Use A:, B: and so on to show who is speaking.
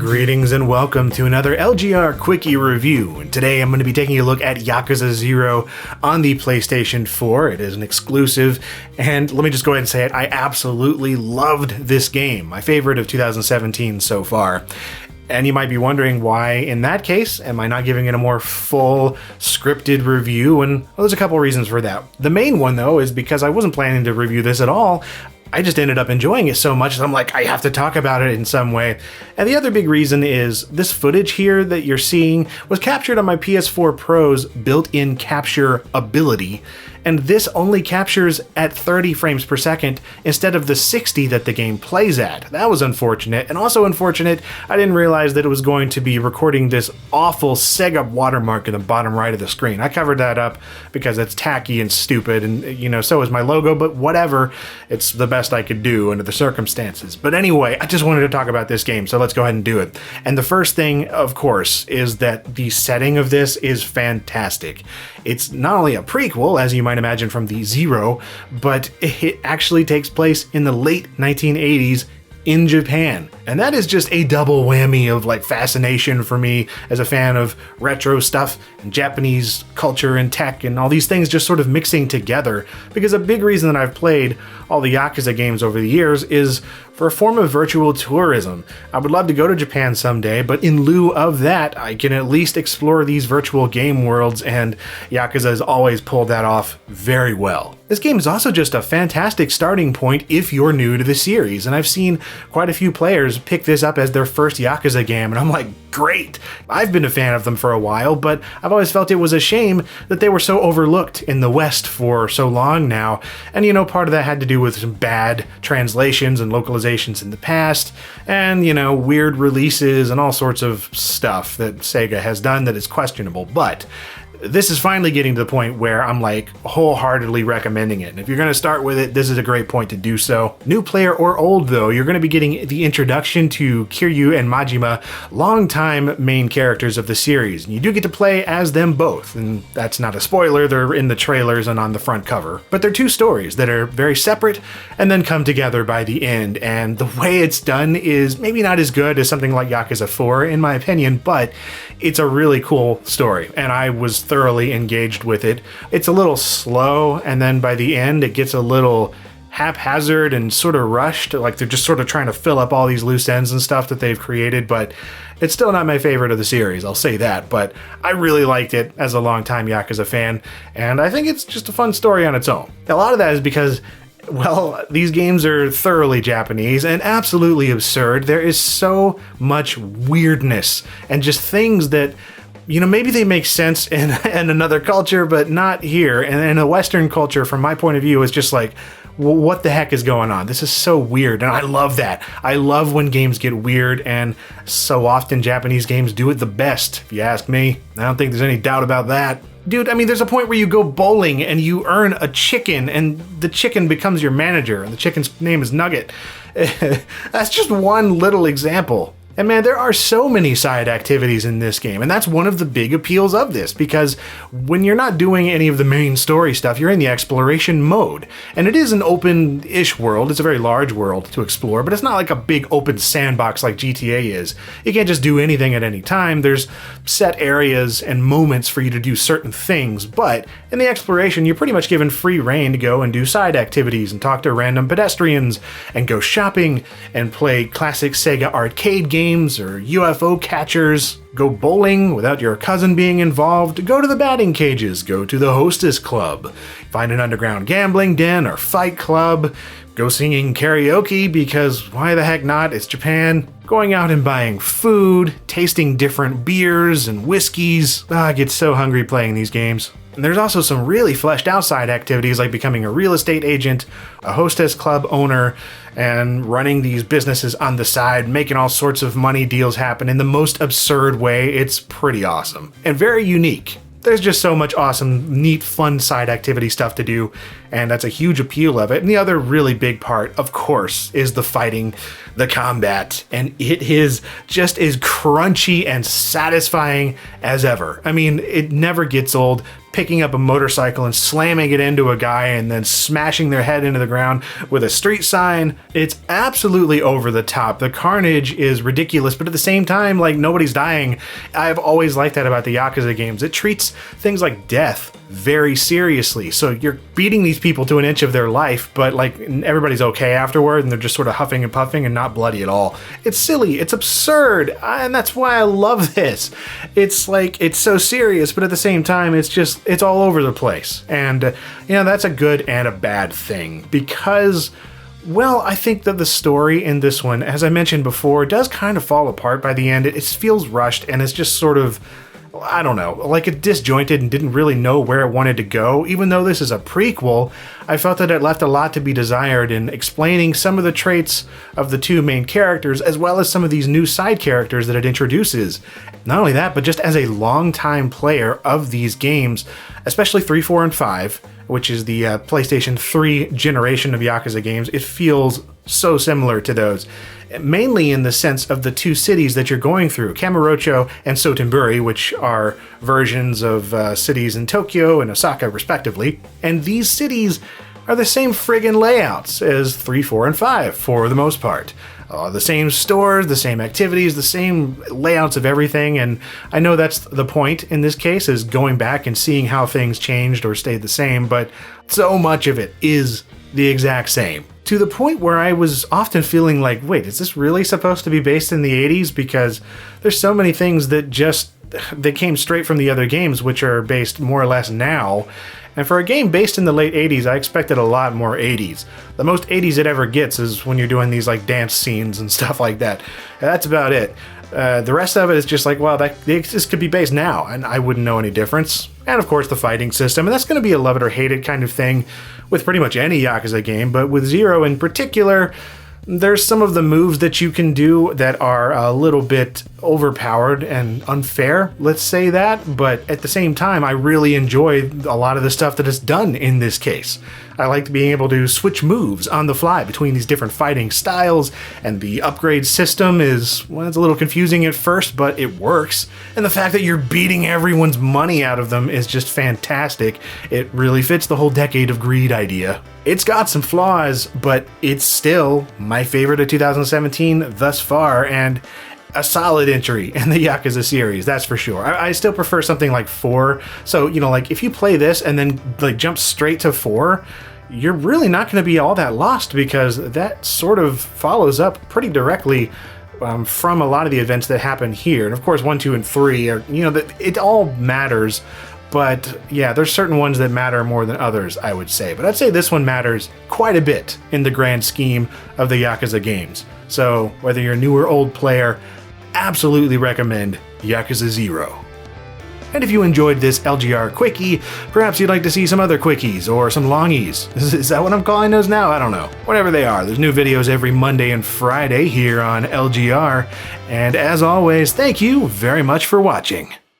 A: Greetings and welcome to another LGR Quickie Review. And today I'm going to be taking a look at Yakuza 0 on the PlayStation 4. It is an exclusive, and let me just go ahead and say it, I absolutely loved this game. My favorite of 2017 so far. And you might be wondering why, in that case, am I not giving it a more full, scripted review? And well, there's a couple reasons for that. The main one, though, is because I wasn't planning to review this at all. I just ended up enjoying it so much that I'm like, I have to talk about it in some way. And the other big reason is this footage here that you're seeing was captured on my PS4 Pro's built-in capture ability. And this only captures at 30 frames per second instead of the 60 that the game plays at. That was unfortunate. And also unfortunate, I didn't realize that it was going to be recording this awful Sega watermark in the bottom right of the screen. I covered that up because it's tacky and stupid, and so is my logo, but whatever. It's the best I could do under the circumstances. But anyway, I just wanted to talk about this game, so let's go ahead and do it. And the first thing, of course, is that the setting of this is fantastic. It's not only a prequel, as you might imagine from the Zero, but it actually takes place in the late 1980s in Japan. And that is just a double whammy of fascination for me as a fan of retro stuff and Japanese culture and tech and all these things just sort of mixing together. Because a big reason that I've played all the Yakuza games over the years is for a form of virtual tourism. I would love to go to Japan someday, but in lieu of that, I can at least explore these virtual game worlds, and Yakuza has always pulled that off very well. This game is also just a fantastic starting point if you're new to the series, and I've seen quite a few players pick this up as their first Yakuza game, and I'm like, great! I've been a fan of them for a while, but I've always felt it was a shame that they were so overlooked in the West for so long now, and part of that had to do with some bad translations and localizations in the past, and weird releases and all sorts of stuff that Sega has done that is questionable, but this is finally getting to the point where I'm wholeheartedly recommending it. And if you're going to start with it, this is a great point to do so. New player or old though, you're going to be getting the introduction to Kiryu and Majima, longtime main characters of the series. And you do get to play as them both. And that's not a spoiler, they're in the trailers and on the front cover. But they're two stories that are very separate and then come together by the end. And the way it's done is maybe not as good as something like Yakuza 4 in my opinion, but it's a really cool story. And I was thoroughly engaged with it. It's a little slow, and then by the end it gets a little haphazard and sort of rushed, like they're just sort of trying to fill up all these loose ends and stuff that they've created, but it's still not my favorite of the series, I'll say that, but I really liked it as a longtime Yakuza fan, and I think it's just a fun story on its own. A lot of that is because these games are thoroughly Japanese and absolutely absurd. There is so much weirdness and just things that maybe they make sense in another culture, but not here. And in a Western culture, from my point of view, it's just like, what the heck is going on? This is so weird, and I love that. I love when games get weird, and so often Japanese games do it the best, if you ask me. I don't think there's any doubt about that. Dude, there's a point where you go bowling and you earn a chicken, and the chicken becomes your manager, and the chicken's name is Nugget. That's just one little example. And man, there are so many side activities in this game, and that's one of the big appeals of this, because when you're not doing any of the main story stuff, you're in the exploration mode. And it is an open-ish world, it's a very large world to explore, but it's not like a big open sandbox like GTA is. You can't just do anything at any time, there's set areas and moments for you to do certain things, but in the exploration, you're pretty much given free reign to go and do side activities and talk to random pedestrians, and go shopping, and play classic Sega arcade games, or UFO catchers, go bowling without your cousin being involved, go to the batting cages, go to the hostess club, find an underground gambling den or fight club, go singing karaoke because why the heck not, it's Japan, going out and buying food, tasting different beers and whiskeys. I get so hungry playing these games. And there's also some really fleshed out side activities like becoming a real estate agent, a hostess club owner, and running these businesses on the side, making all sorts of money deals happen in the most absurd way. It's pretty awesome and very unique. There's just so much awesome, neat, fun side activity stuff to do, and that's a huge appeal of it. And the other really big part, of course, is the fighting, the combat, and it is just as crunchy and satisfying as ever. It never gets old. picking up a motorcycle and slamming it into a guy and then smashing their head into the ground with a street sign. It's absolutely over the top. The carnage is ridiculous, but at the same time, like, nobody's dying. I've always liked that about the Yakuza games. It treats things like death very seriously. So you're beating these people to an inch of their life, but like everybody's okay afterward and they're just sort of huffing and puffing and not bloody at all. It's silly, it's absurd, and that's why I love this. It's like, it's so serious, but at the same time, it's all over the place. And that's a good and a bad thing, because, well, I think that the story in this one, as I mentioned before, does kind of fall apart by the end. It feels rushed, and it's just sort of, I don't know, like it disjointed and didn't really know where it wanted to go. Even though this is a prequel, I felt that it left a lot to be desired in explaining some of the traits of the two main characters, as well as some of these new side characters that it introduces. Not only that, but just as a longtime player of these games, especially 3, 4, and 5, which is the PlayStation 3 generation of Yakuza games, it feels so similar to those. Mainly in the sense of the two cities that you're going through, Kamurocho and Sotenburi, which are versions of cities in Tokyo and Osaka, respectively. And these cities are the same friggin' layouts as 3, 4, and 5, for the most part. The same stores, the same activities, the same layouts of everything, and I know that's the point in this case, is going back and seeing how things changed or stayed the same, but so much of it is the exact same. To the point where I was often feeling like, wait, is this really supposed to be based in the 80s? Because there's so many things that came straight from the other games, which are based more or less now. And for a game based in the late 80s, I expected a lot more 80s. The most 80s it ever gets is when you're doing these like dance scenes and stuff like that. That's about it. The rest of it is just like, well, this could be based now, and I wouldn't know any difference. And of course the fighting system, and that's going to be a love it or hate it kind of thing with pretty much any Yakuza game, but with Zero in particular, there's some of the moves that you can do that are a little bit overpowered and unfair, let's say that, but at the same time, I really enjoy a lot of the stuff that is done in this case. I liked being able to switch moves on the fly between these different fighting styles, and the upgrade system is, well, it's a little confusing at first, but it works. And the fact that you're beating everyone's money out of them is just fantastic. It really fits the whole Decade of Greed idea. It's got some flaws, but it's still my favorite of 2017 thus far, and a solid entry in the Yakuza series, that's for sure. I still prefer something like 4. So, like if you play this and then like jump straight to 4, you're really not going to be all that lost, because that sort of follows up pretty directly from a lot of the events that happen here. And of course 1, 2, and 3 are, it all matters. But yeah, there's certain ones that matter more than others, I would say. But I'd say this one matters quite a bit in the grand scheme of the Yakuza games. So whether you're a new or old player, absolutely recommend Yakuza 0. And if you enjoyed this LGR Quickie, perhaps you'd like to see some other Quickies or some Longies. Is that what I'm calling those now? I don't know. Whatever they are, there's new videos every Monday and Friday here on LGR. And as always, thank you very much for watching.